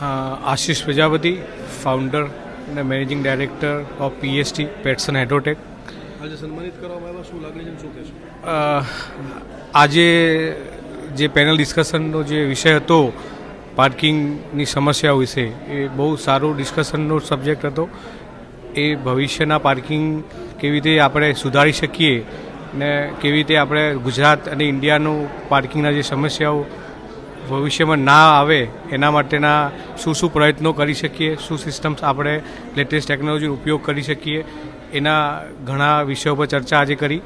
Ashish Prajapati, founder અને managing director of PST પેટ્સન હાઇડ્રોટેક. આજે સન્માનિત કરવામાં આવ્યા, શું લાગણી છે, શું કહેશો? આજે જે પેનલ ડિસ્કશનનો જે વિષય હતો પાર્કિંગની સમસ્યાઓ વિશે, એ બહુ સારું ડિસ્કશનનો સબ્જેક્ટ હતો. એ ભવિષ્યના પાર્કિંગ કેવી રીતે આપણે સુધારી શકીએ ને કેવી રીતે આપણે ગુજરાત અને ઇન્ડિયાનું પાર્કિંગના જે સમસ્યાઓ ભવિષ્યમાં ના આવે એના માટેના શું શું પ્રયત્નો કરી શકીએ, શું સિસ્ટમ્સ આપણે લેટેસ્ટ ટેકનોલોજીનો ઉપયોગ કરી શકીએ, એના ઘણા વિષયો પર ચર્ચા આજે કરી.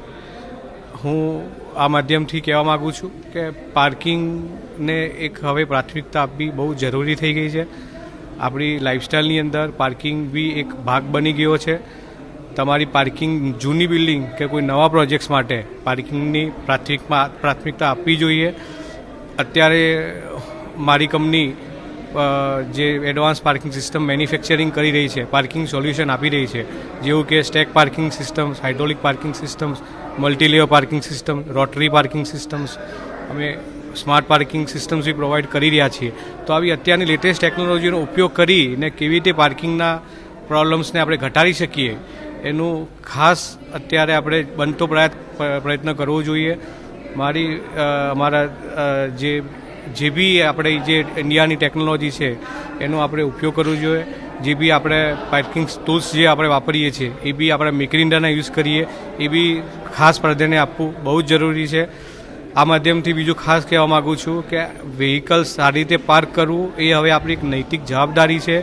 હું આ માધ્યમથી કહેવા માગું છું કે પાર્કિંગને એક હવે પ્રાથમિકતા આપવી બહુ જરૂરી થઈ ગઈ છે. આપણી લાઈફસ્ટાઈલની અંદર પાર્કિંગ બી એક ભાગ બની ગયો છે. તમારી પાર્કિંગ જૂની બિલ્ડિંગ કે કોઈ નવા પ્રોજેક્ટ્સ માટે પાર્કિંગની પ્રાથમિકતા આપવી જોઈએ. અત્યારે મારી કંપની જે એડવાન્સ પાર્કિંગ સિસ્ટમ મેન્યુફેક્ચરિંગ કરી રહી છે, પાર્કિંગ સોલ્યુશન આપી રહી છે, જેવું કે stack parking systems, hydraulic parking systems, multilayer parking system, rotary parking systems, અમે સ્માર્ટ પાર્કિંગ સિસ્ટમ્સ બી પ્રોવાઈડ કરી રહ્યા છીએ. તો આવી અત્યારની લેટેસ્ટ ટેકનોલોજીનો ઉપયોગ કરીને કેવી રીતે પાર્કિંગના પ્રોબ્લેમ્સને આપણે ઘટાડી શકીએ એનું ખાસ અત્યારે આપણે બનતો પ્રયત્ન કરવો જોઈએ. અમારા જે બી આપણે જે ઇન્ડિયાની ટેકનોલોજી છે એનો આપણે ઉપયોગ કરવો જોઈએ. જે બી આપણે પાર્કિંગ ટૂલ્સ જે આપણે વાપરીએ છીએ એ બી આપણે મેક ઇન ઇન્ડિયાના યુઝ કરીએ, એ બી ખાસ પ્રાધાન્ય આપવું બહુ જ જરૂરી છે. આ માધ્યમથી બીજું ખાસ કહેવા માગું છું કે વ્હીકલ સારી રીતે પાર્ક કરવું એ હવે આપણી એક નૈતિક જવાબદારી છે.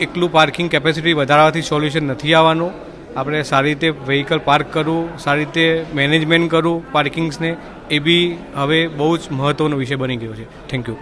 એકલું પાર્કિંગ કેપેસિટી વધારવાથી સોલ્યુશન નથી આવવાનું. આપણે સારી રીતે વ્હીકલ પાર્ક કરવું, સારી રીતે મેનેજમેન્ટ કરવું પાર્કિંગ્સને, એ બી હવે બહુ જ મહત્ત્વનો વિષય બની ગયો છે. Thank you.